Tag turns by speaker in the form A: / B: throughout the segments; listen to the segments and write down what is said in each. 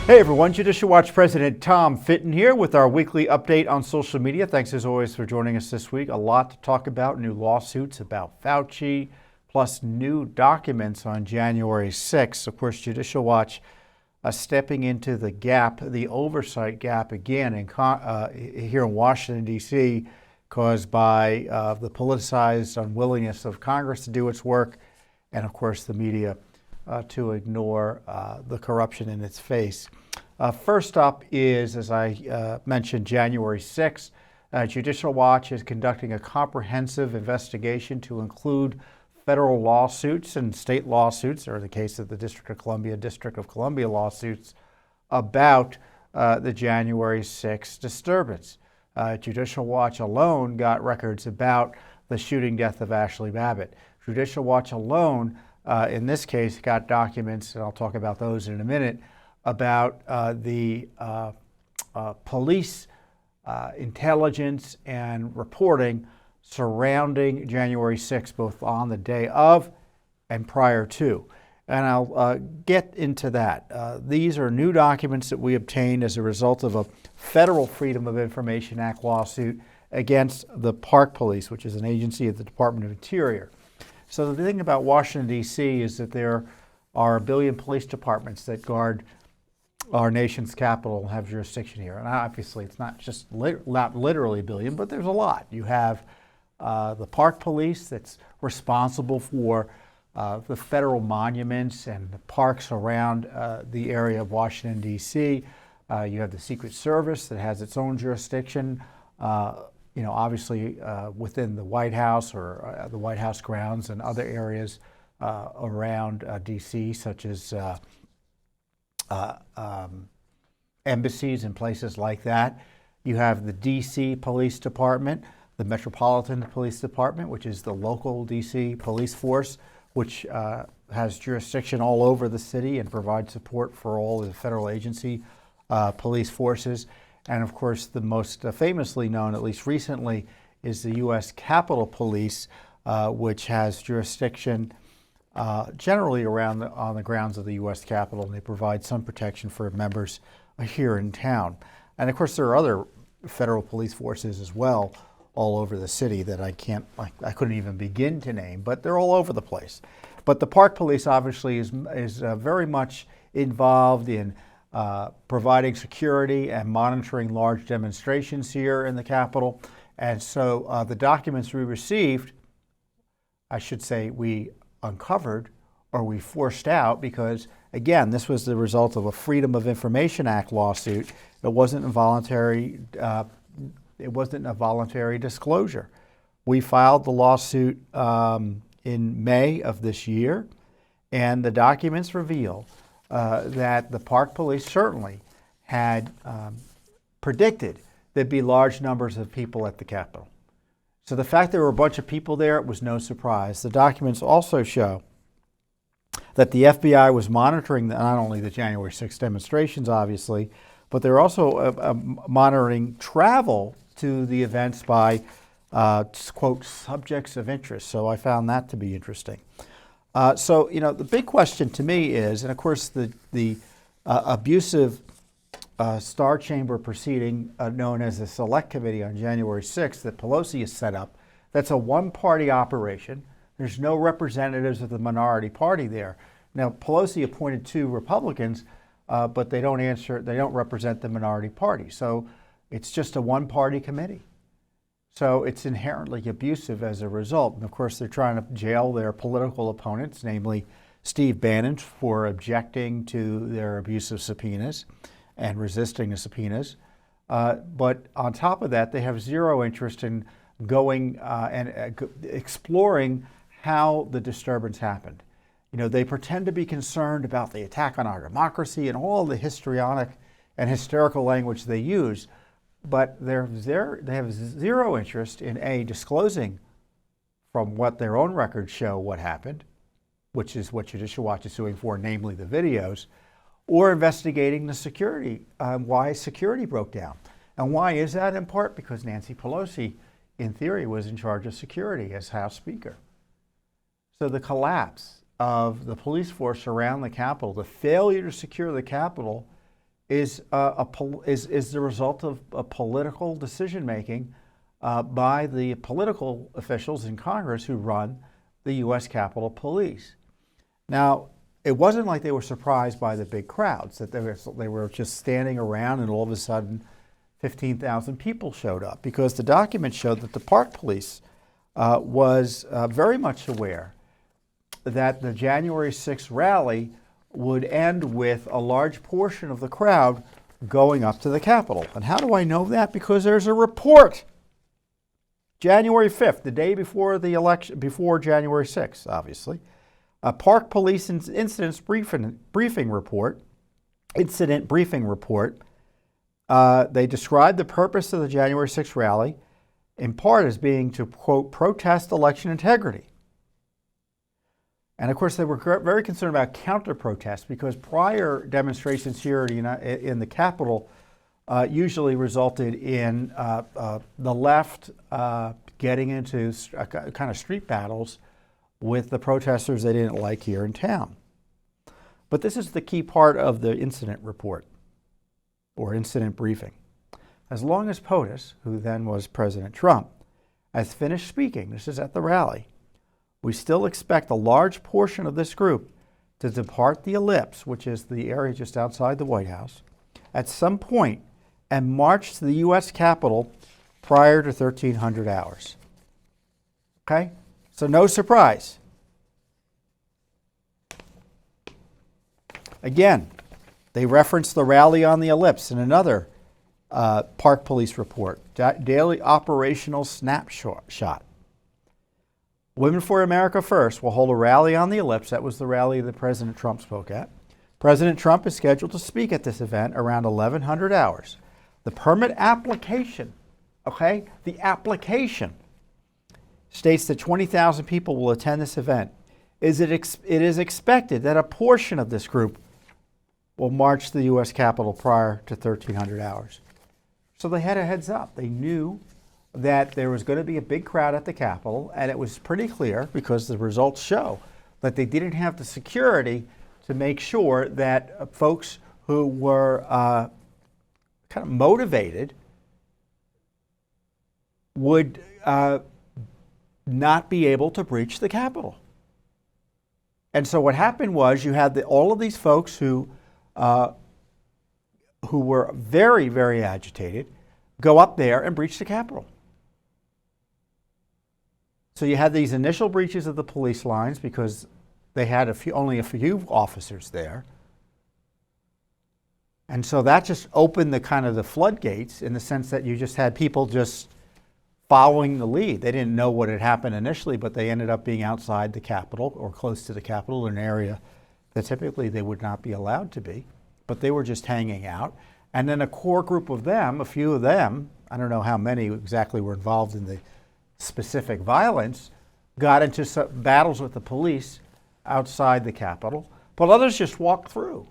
A: Hey everyone, Judicial Watch President Tom Fitton here with our weekly update on social media. Thanks as always for joining us this week. A lot to talk about, new lawsuits about Fauci, plus new documents on January 6th. Of course, Judicial Watch stepping into the gap, the oversight gap again here in Washington, D.C., caused by the politicized unwillingness of Congress to do its work, and of course the media to ignore the corruption in its face. First up is, as I mentioned, January 6th. Judicial Watch is conducting a comprehensive investigation to include federal lawsuits and state lawsuits, or in the case of the District of Columbia lawsuits, about the January 6th disturbance. Judicial Watch alone got records about the shooting death of Ashley Babbitt. Judicial Watch alone, in this case, got documents, and I'll talk about those in a minute, about the police intelligence and reporting surrounding January 6th, both on the day of and prior to. And I'll get into that. These are new documents that we obtained as a result of a federal Freedom of Information Act lawsuit against the Park Police, which is an agency of the Department of Interior. So the thing about Washington, D.C. is that there are 1 billion police departments that guard our nation's capital and have jurisdiction here. And obviously it's not just not literally 1 billion, but there's a lot. You have the Park Police that's responsible for the federal monuments and the parks around the area of Washington, D.C. You have the Secret Service that has its own jurisdiction, obviously within the White House or the White House grounds and other areas around D.C., such as embassies and places like that. You have the D.C. Police Department, the Metropolitan Police Department, which is the local D.C. police force, which has jurisdiction all over the city and provides support for all the federal agency police forces. And of course, the most famously known, at least recently, is the U.S. Capitol Police, which has jurisdiction generally around on the grounds of the U.S. Capitol, and they provide some protection for members here in town. And of course, there are other federal police forces as well all over the city that I couldn't even begin to name, but they're all over the place. But the Park Police obviously is very much involved in providing security and monitoring large demonstrations here in the Capitol. And so the documents we received, I should say we uncovered or we forced out, because again, this was the result of a Freedom of Information Act lawsuit. It wasn't a voluntary disclosure. We filed the lawsuit in May of this year, and the documents reveal that the Park Police certainly had predicted there'd be large numbers of people at the Capitol. So the fact there were a bunch of people there, it was no surprise. The documents also show that the FBI was monitoring not only the January 6th demonstrations, obviously, but they're also monitoring travel to the events by, quote, subjects of interest. So I found that to be interesting. So, the big question to me is, and of course the abusive Star Chamber proceeding known as the Select Committee on January 6th that Pelosi has set up, that's a one-party operation. There's no representatives of the minority party there. Now, Pelosi appointed 2 Republicans, but they don't represent the minority party. So it's just a one-party committee. So it's inherently abusive as a result. And of course, they're trying to jail their political opponents, namely Steve Bannon, for objecting to their abusive subpoenas and resisting the subpoenas. But on top of that, they have zero interest in going and exploring how the disturbance happened. They pretend to be concerned about the attack on our democracy and all the histrionic and hysterical language they use, but they have zero interest in disclosing from what their own records show what happened, which is what Judicial Watch is suing for, namely the videos, or investigating the security, why security broke down. And why is that? In part because Nancy Pelosi, in theory, was in charge of security as House Speaker. So the collapse of the police force around the Capitol, the failure to secure the Capitol, is the result of a political decision making by the political officials in Congress who run the U.S. Capitol Police. Now, it wasn't like they were surprised by the big crowds, that they were just standing around and all of a sudden 15,000 people showed up, because the document showed that the Park Police was very much aware that the January 6th rally would end with a large portion of the crowd going up to the Capitol. And how do I know that? Because there's a report. January 5th, the day before the election, before January 6th, obviously. A Park Police incident briefing report. They described the purpose of the January 6th rally in part as being to, quote, protest election integrity. And of course, they were very concerned about counter-protests, because prior demonstrations here in the Capitol usually resulted in the left getting into kind of street battles with the protesters they didn't like here in town. But this is the key part of the incident report, or incident briefing. As long as POTUS, who then was President Trump, has finished speaking, this is at the rally, we still expect a large portion of this group to depart the ellipse, which is the area just outside the White House, at some point and march to the U.S. Capitol prior to 1300 hours. Okay? So no surprise. Again, they reference the rally on the ellipse in another Park Police report, daily operational snapshot. Women for America First will hold a rally on the ellipse. That was the rally that President Trump spoke at. President Trump is scheduled to speak at this event around 1100 hours. The permit application, okay, the application states that 20,000 people will attend this event. It is expected that a portion of this group will march to the U.S. Capitol prior to 1300 hours. So they had a heads up. They knew that there was going to be a big crowd at the Capitol, and it was pretty clear, because the results show that they didn't have the security to make sure that folks who were kind of motivated would not be able to breach the Capitol. And so what happened was you had all of these folks who were very, very agitated go up there and breach the Capitol. So you had these initial breaches of the police lines because they had only a few officers there. And so that just opened the floodgates, in the sense that you just had people just following the lead. They didn't know what had happened initially, but they ended up being outside the Capitol or close to the Capitol, in an area that typically they would not be allowed to be, but they were just hanging out. And then a core group of them, a few of them, I don't know how many exactly were involved in the specific violence, got into some battles with the police outside the Capitol, but others just walked through.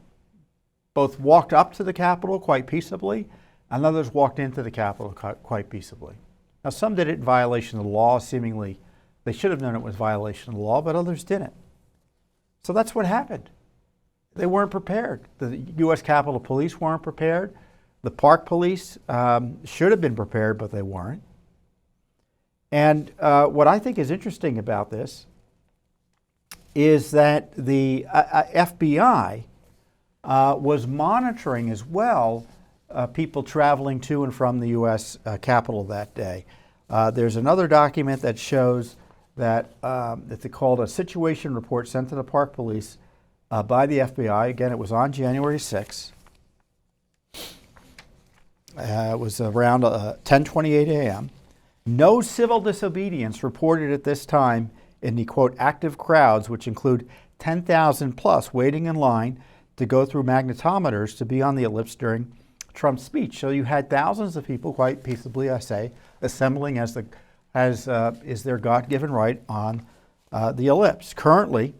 A: Both walked up to the Capitol quite peaceably, and others walked into the Capitol quite peaceably. Now, some did it in violation of the law. Seemingly, they should have known it was violation of the law, but others didn't. So that's what happened. They weren't prepared. The U.S. Capitol Police weren't prepared. The Park Police should have been prepared, but they weren't. And what I think is interesting about this is that the FBI was monitoring as well people traveling to and from the U.S. Capitol that day. There's another document that shows that it's called a situation report sent to the Park Police by the FBI. Again, it was on January 6th. It was around 10:28 a.m. No civil disobedience reported at this time in the, quote, active crowds, which include 10,000 plus waiting in line to go through magnetometers to be on the ellipse during Trump's speech. So you had thousands of people, quite peaceably, I say, assembling as is their God-given right on the ellipse. Currently,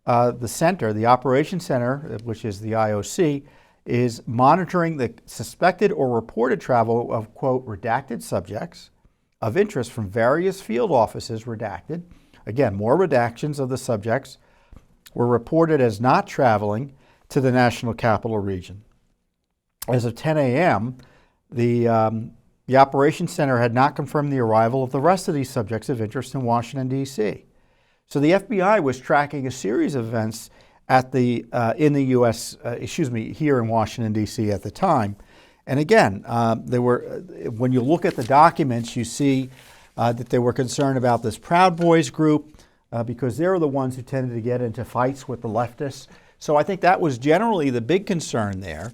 A: the center, the Operations Center, which is the IOC, is monitoring the suspected or reported travel of, quote, redacted subjects of interest from various field offices, redacted. Again, more redactions of the subjects were reported as not traveling to the National Capital Region. as of 10 a.m., the Operations Center had not confirmed the arrival of the rest of these subjects of interest in Washington, D.C. So the FBI was tracking a series of events at in the U.S., here in Washington, D.C. at the time. And again, when you look at the documents, you see that they were concerned about this Proud Boys group because they're the ones who tended to get into fights with the leftists. So I think that was generally the big concern there.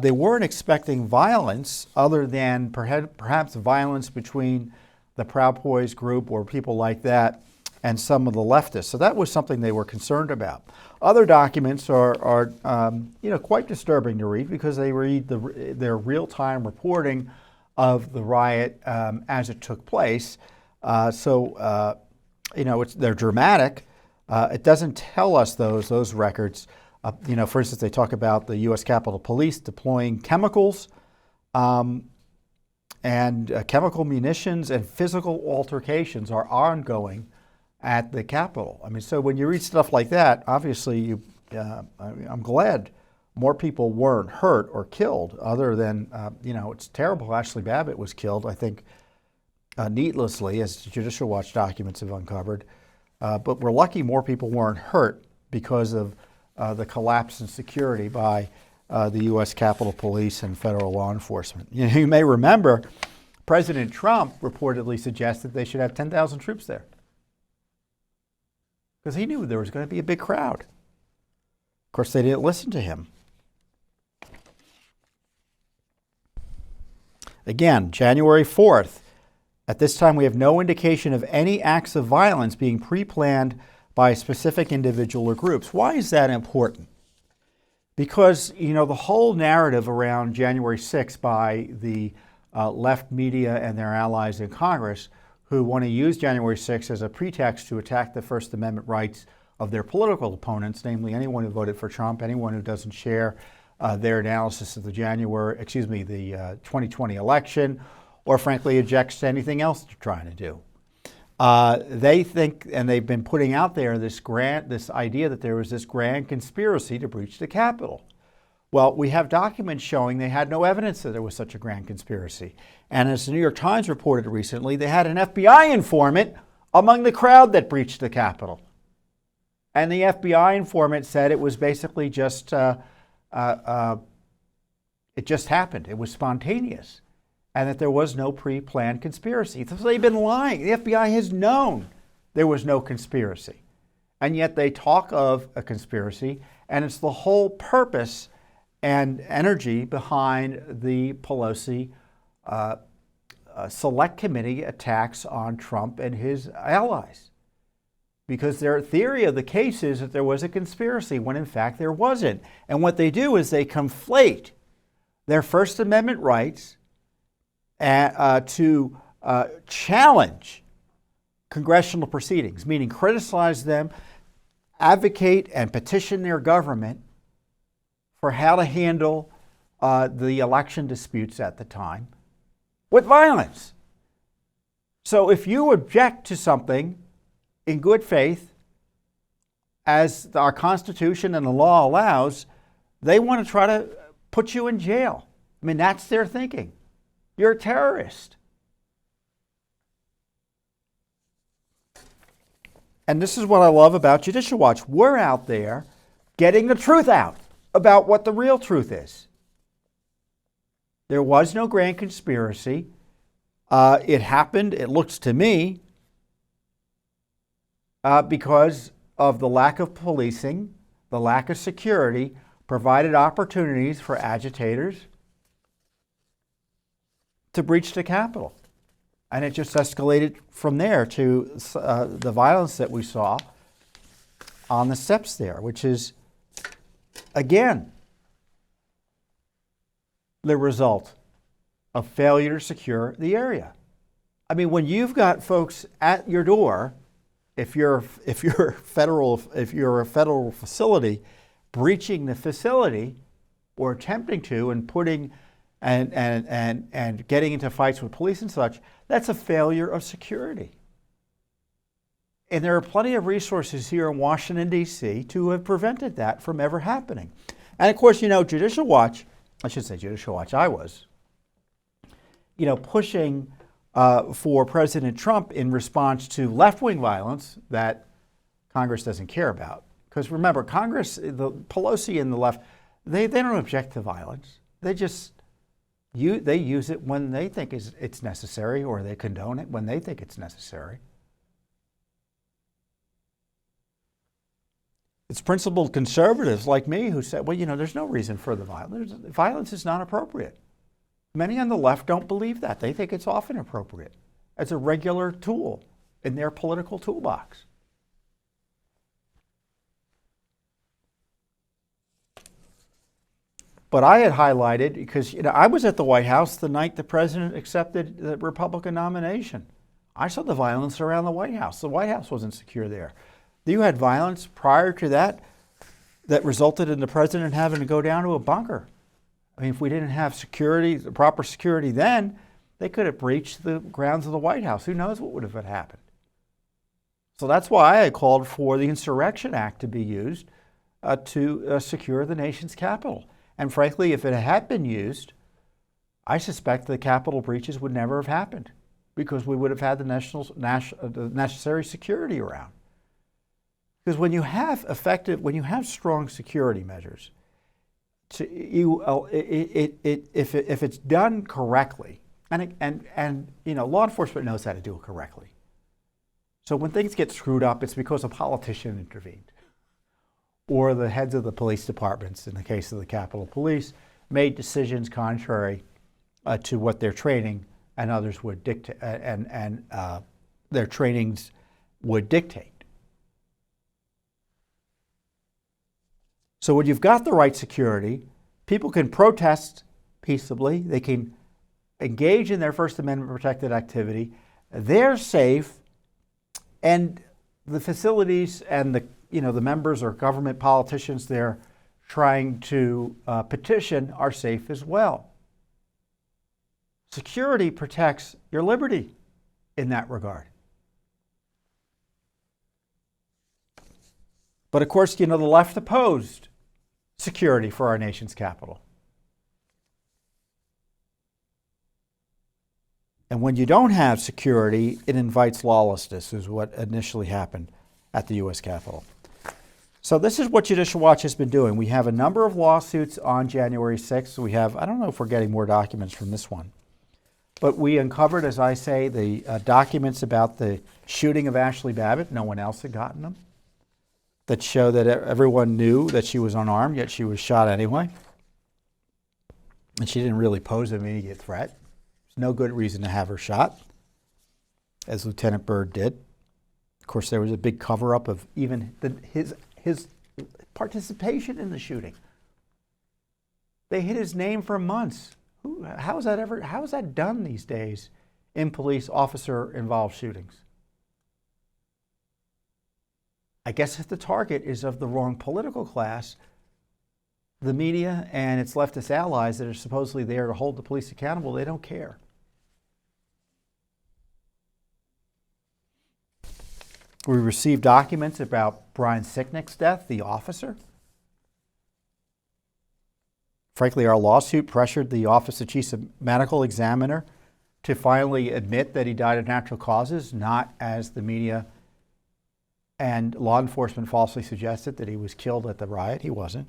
A: They weren't expecting violence other than perhaps violence between the Proud Boys group or people like that and some of the leftists. So that was something they were concerned about. Other documents are quite disturbing to read because they read their real-time reporting of the riot as it took place. They're dramatic. It doesn't tell us those records. For instance, they talk about the U.S. Capitol Police deploying chemicals and chemical munitions, and physical altercations are ongoing at the Capitol. I mean, so when you read stuff like that, obviously I'm glad more people weren't hurt or killed other than, it's terrible. Ashley Babbitt was killed, I think, needlessly, as Judicial Watch documents have uncovered. But we're lucky more people weren't hurt because of the collapse in security by the U.S. Capitol Police and federal law enforcement. You may remember President Trump reportedly suggested they should have 10,000 troops there because he knew there was going to be a big crowd. Of course, they didn't listen to him. Again, January 4th. At this time, we have no indication of any acts of violence being pre-planned by specific individual or groups. Why is that important? Because, the whole narrative around January 6th by the left media and their allies in Congress who want to use January 6th as a pretext to attack the First Amendment rights of their political opponents, namely anyone who voted for Trump, anyone who doesn't share their analysis of the 2020 election, or frankly objects to anything else they're trying to do. They think, and they've been putting out there this idea that there was this grand conspiracy to breach the Capitol. Well, we have documents showing they had no evidence that there was such a grand conspiracy. And as the New York Times reported recently, they had an FBI informant among the crowd that breached the Capitol. And the FBI informant said it was basically just, it just happened. It was spontaneous. And that there was no pre-planned conspiracy. So they've been lying. The FBI has known there was no conspiracy. And yet they talk of a conspiracy, and it's the whole purpose and energy behind the Pelosi Select Committee attacks on Trump and his allies. Because their theory of the case is that there was a conspiracy when in fact there wasn't. And what they do is they conflate their First Amendment rights to challenge congressional proceedings, meaning criticize them, advocate and petition their government for how to handle the election disputes at the time with violence. So if you object to something in good faith, as our Constitution and the law allows, they want to try to put you in jail. I mean, that's their thinking. You're a terrorist. And this is what I love about Judicial Watch. We're out there getting the truth out about what the real truth is. There was no grand conspiracy. It happened, it looks to me, because of the lack of policing, the lack of security, provided opportunities for agitators to breach the Capitol. And it just escalated from there to the violence that we saw on the steps there, which is, again, the result of failure to secure the area. I mean, when you've got folks at your door, if you're a federal facility, breaching the facility or attempting to and putting and getting into fights with police and such, that's a failure of security. And there are plenty of resources here in Washington, D.C. to have prevented that from ever happening. And of course, Judicial Watch I should say Judicial Watch, I was, pushing for President Trump in response to left-wing violence that Congress doesn't care about. Because remember, Congress, the Pelosi and the left, they don't object to violence. They just they use it when they think it's necessary, or they condone it when they think it's necessary. It's principled conservatives like me who say, well, there's no reason for the violence. Violence is not appropriate. Many on the left don't believe that. They think it's often appropriate as a regular tool in their political toolbox. But I had highlighted, because I was at the White House the night the president accepted the Republican nomination. I saw the violence around the White House. The White House wasn't secure there. You had violence prior to that resulted in the president having to go down to a bunker. I mean, if we didn't have security, the proper security then, they could have breached the grounds of the White House. Who knows what would have happened? So that's why I called for the Insurrection Act to be used to secure the nation's capital. And frankly, if it had been used, I suspect the Capitol breaches would never have happened, because we would have had the necessary security around. Because when you have strong security measures, if it's done correctly, and law enforcement knows how to do it correctly. So when things get screwed up, it's because a politician intervened, or the heads of the police departments, in the case of the Capitol Police, made decisions contrary to what their training and others would dictate, and their trainings would dictate. So when you've got the right security, people can protest peaceably. They can engage in their First Amendment protected activity. They're safe, and the facilities and the members or government politicians they're trying to petition are safe as well. Security protects your liberty in that regard. But of course, the left opposed security for our nation's capital. And when you don't have security, it invites lawlessness, is what initially happened at the U.S. Capitol. So this is what Judicial Watch has been doing. We have a number of lawsuits on January 6th. We have, I don't know if we're getting more documents from this one, but we uncovered, as I say, the documents about the shooting of Ashley Babbitt. No one else had gotten them. That show that everyone knew that she was unarmed, yet she was shot anyway. And she didn't really pose an immediate threat. There's no good reason to have her shot, as Lieutenant Byrd did. Of course, there was a big cover-up of even his participation in the shooting. They hid his name for months. How is that done these days in police officer-involved shootings? I guess if the target is of the wrong political class, the media and its leftist allies that are supposedly there to hold the police accountable, they don't care. We received documents about Brian Sicknick's death, the officer. Frankly, our lawsuit pressured the Office of Chief Medical Examiner to finally admit that he died of natural causes, not as the media and law enforcement falsely suggested, that he was killed at the riot. He wasn't.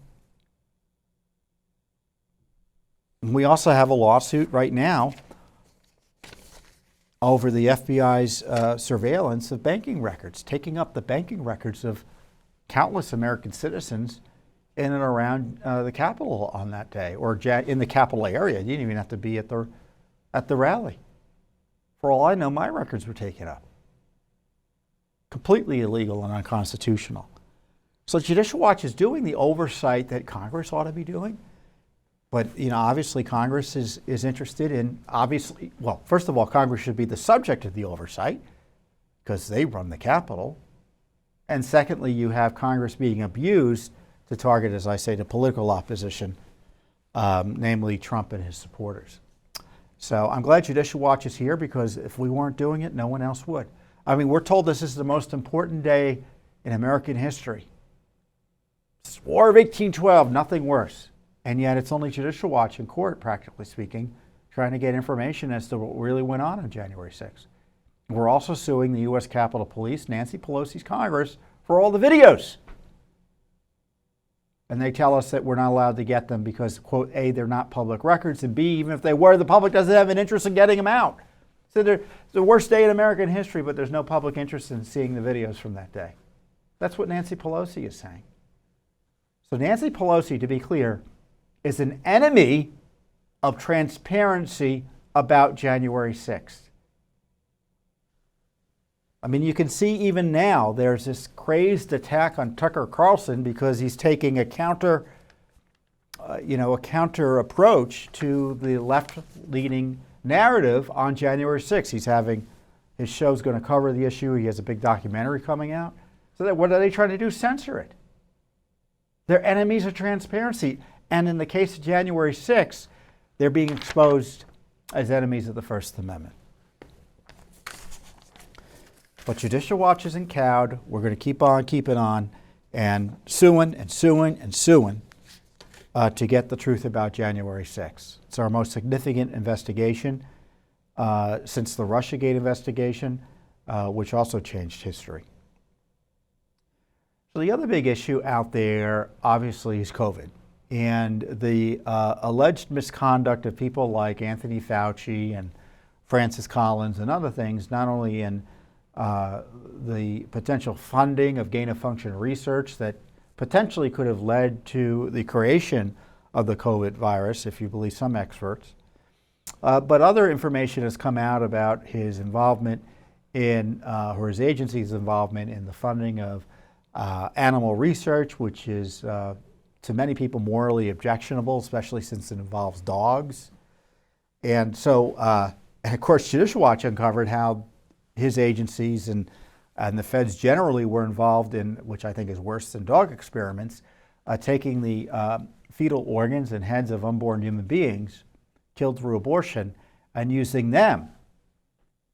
A: And we also have a lawsuit right now over the FBI's surveillance of banking records, taking up the banking records of countless American citizens in and around the Capitol on that day, or in the Capitol area. You didn't even have to be at the rally. For all I know, my records were taken up. Completely illegal and unconstitutional. So Judicial Watch is doing the oversight that Congress ought to be doing. But obviously Congress is interested in, well, first of all, Congress should be the subject of the oversight because they run the Capitol. And secondly, you have Congress being abused to target, as I say, the political opposition, namely Trump and his supporters. So I'm glad Judicial Watch is here, because if we weren't doing it, no one else would. I mean, we're told this is the most important day in American history. War of 1812, nothing worse. And yet it's only Judicial Watch in court, practically speaking, trying to get information as to what really went on January 6th. We're also suing the U.S. Capitol Police, Nancy Pelosi's Congress, for all the videos. And they tell us that we're not allowed to get them because, quote, A, they're not public records, and B, even if they were, the public doesn't have an interest in getting them out. So they're the worst day in American history, but there's no public interest in seeing the videos from that day. That's what Nancy Pelosi is saying. So Nancy Pelosi, to be clear, is an enemy of transparency about January 6th. I mean, you can see even now there's this crazed attack on Tucker Carlson because he's taking a counter approach to the left-leaning narrative on January 6th. He's having his show's going to cover the issue. He has a big documentary coming out. So what are they trying to do? Censor it. They're enemies of transparency. And in the case of January 6th, they're being exposed as enemies of the First Amendment. But Judicial Watch isn't cowed. We're going to keep on keeping on and suing and suing and suing to get the truth about January 6th. It's our most significant investigation since the Russiagate investigation, which also changed history. So the other big issue out there, obviously, is COVID. And the alleged misconduct of people like Anthony Fauci and Francis Collins and other things, not only in the potential funding of gain-of-function research that potentially could have led to the creation of the COVID virus, if you believe some experts. But other information has come out about his involvement in, or his agency's involvement in the funding of animal research, which is to many people morally objectionable, especially since it involves dogs. And so, and of course, Judicial Watch uncovered how his agencies and the feds generally were involved in, which I think is worse than dog experiments, taking the fetal organs and heads of unborn human beings killed through abortion and using them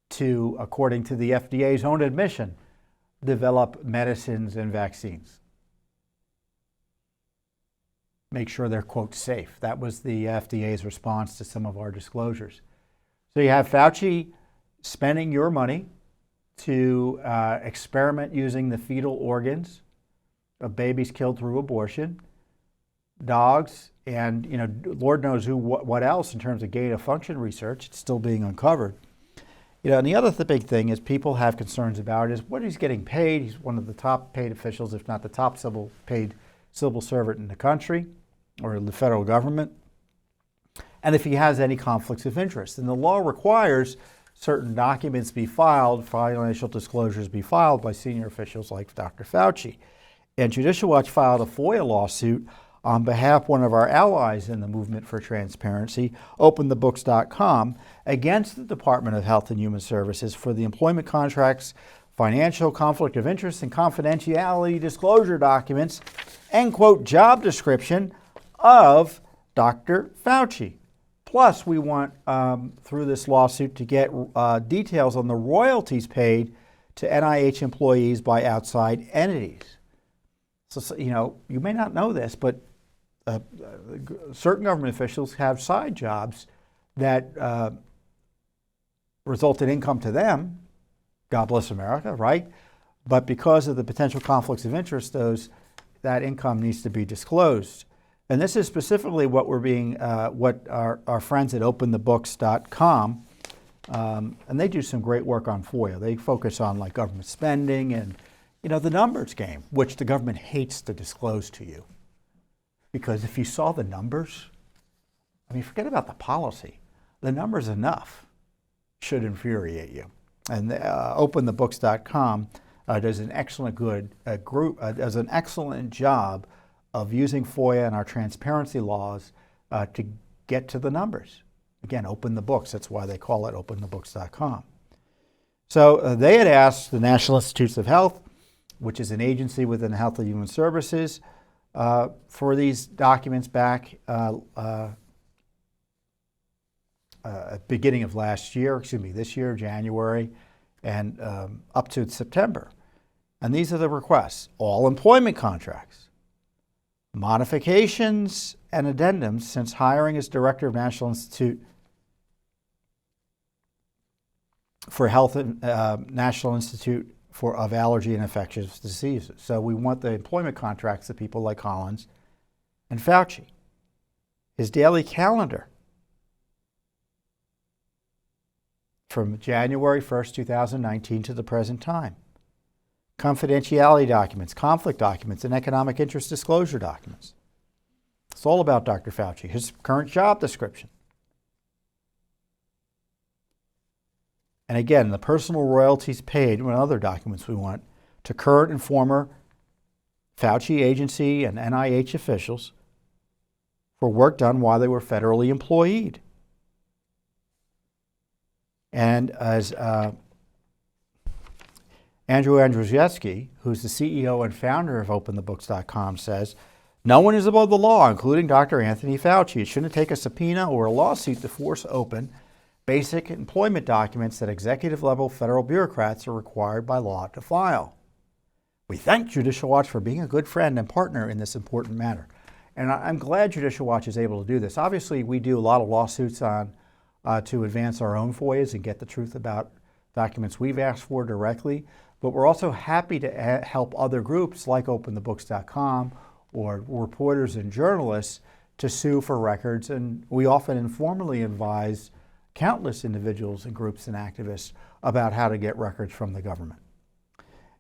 A: to, according to the FDA's own admission, develop medicines and vaccines. Make sure they're, quote, safe. That was the FDA's response to some of our disclosures. So you have Fauci spending your money to experiment using the fetal organs of babies killed through abortion, dogs, and Lord knows what else in terms of gain-of-function research. It's still being uncovered. And the other big thing is people have concerns about is what he's getting paid. He's one of the top paid officials, if not the top paid civil servant in the country or the federal government, and if he has any conflicts of interest. And the law requires certain documents be filed, financial disclosures be filed by senior officials like Dr. Fauci. And Judicial Watch filed a FOIA lawsuit on behalf of one of our allies in the movement for transparency, openthebooks.com, against the Department of Health and Human Services for the employment contracts, financial conflict of interest, and confidentiality disclosure documents, end quote, job description of Dr. Fauci. Plus, we want, through this lawsuit, to get details on the royalties paid to NIH employees by outside entities. So, you may not know this, but certain government officials have side jobs that result in income to them. God bless America, right? But because of the potential conflicts of interest, that income needs to be disclosed. And this is specifically what what our friends at openthebooks.com, and they do some great work on FOIA. They focus on like government spending and, the numbers game, which the government hates to disclose to you. Because if you saw the numbers, forget about the policy. The numbers enough should infuriate you. And openthebooks.com does an excellent job of using FOIA and our transparency laws to get to the numbers. Again, open the books. That's why they call it openthebooks.com. So they had asked the National Institutes of Health, which is an agency within Health and Human Services, for these documents back beginning of this year, January, and up to September. And these are the requests: all employment contracts, modifications and addendums since hiring as director of National Institute for Health and National Institute of Allergy and Infectious Diseases. So we want the employment contracts of people like Collins and Fauci. His daily calendar from January 1st, 2019 to the present time. Confidentiality documents, conflict documents, and economic interest disclosure documents. It's all about Dr. Fauci, his current job description. And again, the personal royalties paid, and other documents we want, to current and former Fauci agency and NIH officials for work done while they were federally employed. And as Andrew Andrzejewski, who's the CEO and founder of OpenTheBooks.com, says, no one is above the law, including Dr. Anthony Fauci. It shouldn't take a subpoena or a lawsuit to force open basic employment documents that executive-level federal bureaucrats are required by law to file. We thank Judicial Watch for being a good friend and partner in this important matter. And I'm glad Judicial Watch is able to do this. Obviously, we do a lot of lawsuits on to advance our own FOIAs and get the truth about documents we've asked for directly. But we're also happy to help other groups like OpenTheBooks.com or reporters and journalists to sue for records. And we often informally advise countless individuals and groups and activists about how to get records from the government.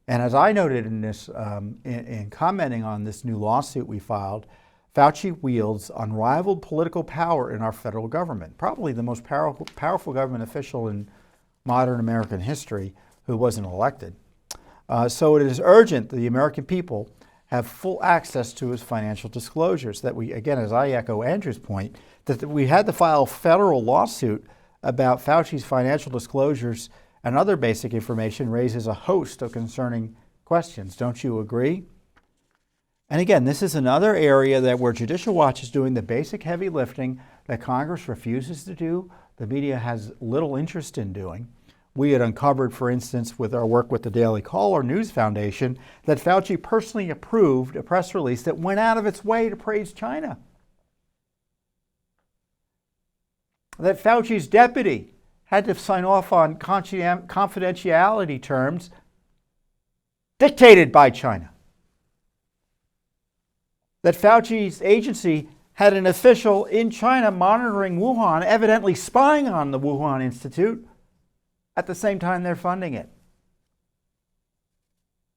A: And as I noted in this, in commenting on this new lawsuit we filed, Fauci wields unrivaled political power in our federal government, probably the most powerful government official in modern American history who wasn't elected. So it is urgent that the American people have full access to his financial disclosures, that we, again, as I echo Andrew's point, that we had to file a federal lawsuit about Fauci's financial disclosures and other basic information raises a host of concerning questions. Don't you agree? And again, this is another area that where Judicial Watch is doing the basic heavy lifting that Congress refuses to do, the media has little interest in doing. We had uncovered, for instance, with our work with the Daily Caller News Foundation, that Fauci personally approved a press release that went out of its way to praise China. That Fauci's deputy had to sign off on confidentiality terms dictated by China. That Fauci's agency had an official in China monitoring Wuhan, evidently spying on the Wuhan Institute, at the same time they're funding it.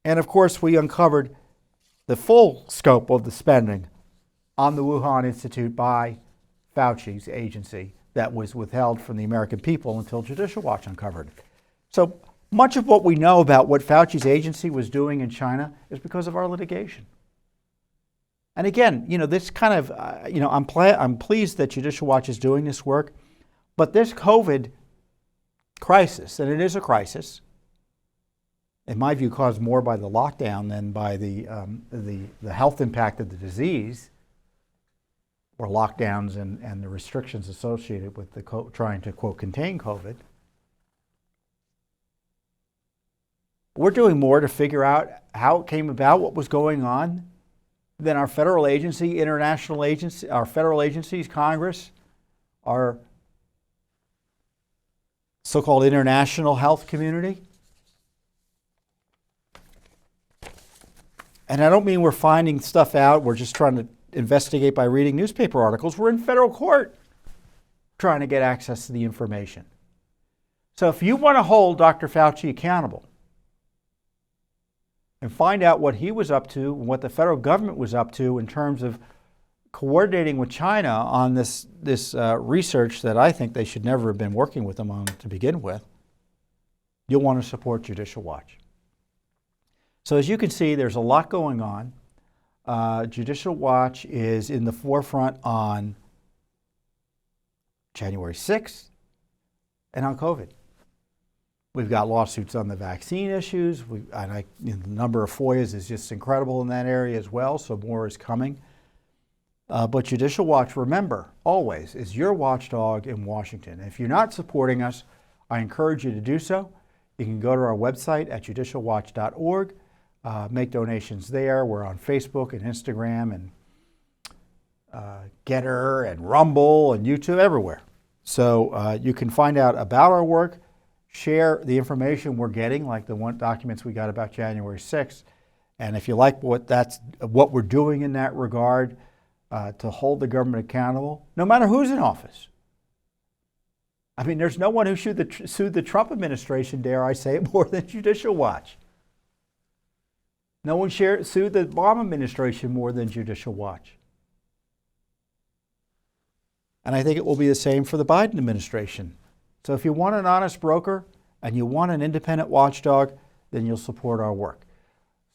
A: And of course, we uncovered the full scope of the spending on the Wuhan Institute by Fauci's agency that was withheld from the American people until Judicial Watch uncovered it. So much of what we know about what Fauci's agency was doing in China is because of our litigation. And again, this kind of, I'm pleased that Judicial Watch is doing this work, but this COVID crisis, and it is a crisis, in my view, caused more by the lockdown than by the health impact of the disease, or lockdowns and the restrictions associated with trying to, quote, contain COVID. We're doing more to figure out how it came about, what was going on, than our federal agency, international agency, our federal agencies, Congress, our so-called international health community. And I don't mean we're finding stuff out, we're just trying to investigate by reading newspaper articles. We're in federal court trying to get access to the information. So if you want to hold Dr. Fauci accountable and find out what he was up to and what the federal government was up to in terms of coordinating with China on this research that I think they should never have been working with them on to begin with, you'll want to support Judicial Watch. So as you can see, there's a lot going on. Judicial Watch is in the forefront on January 6th and on COVID. We've got lawsuits on the vaccine issues. The number of FOIAs is just incredible in that area as well, so more is coming. But Judicial Watch, remember, always is your watchdog in Washington. If you're not supporting us, I encourage you to do so. You can go to our website at judicialwatch.org. Make donations there. We're on Facebook and Instagram and Getter and Rumble and YouTube, everywhere. So you can find out about our work, share the information we're getting, like the documents we got about January 6th. And if you like what we're doing in that regard, to hold the government accountable, no matter who's in office. I mean, there's no one who sued the Trump administration, dare I say it, more than Judicial Watch. No one sued the Obama administration more than Judicial Watch. And I think it will be the same for the Biden administration. So if you want an honest broker and you want an independent watchdog, then you'll support our work.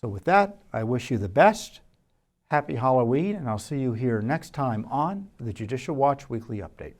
A: So with that, I wish you the best. Happy Halloween, and I'll see you here next time on the Judicial Watch Weekly Update.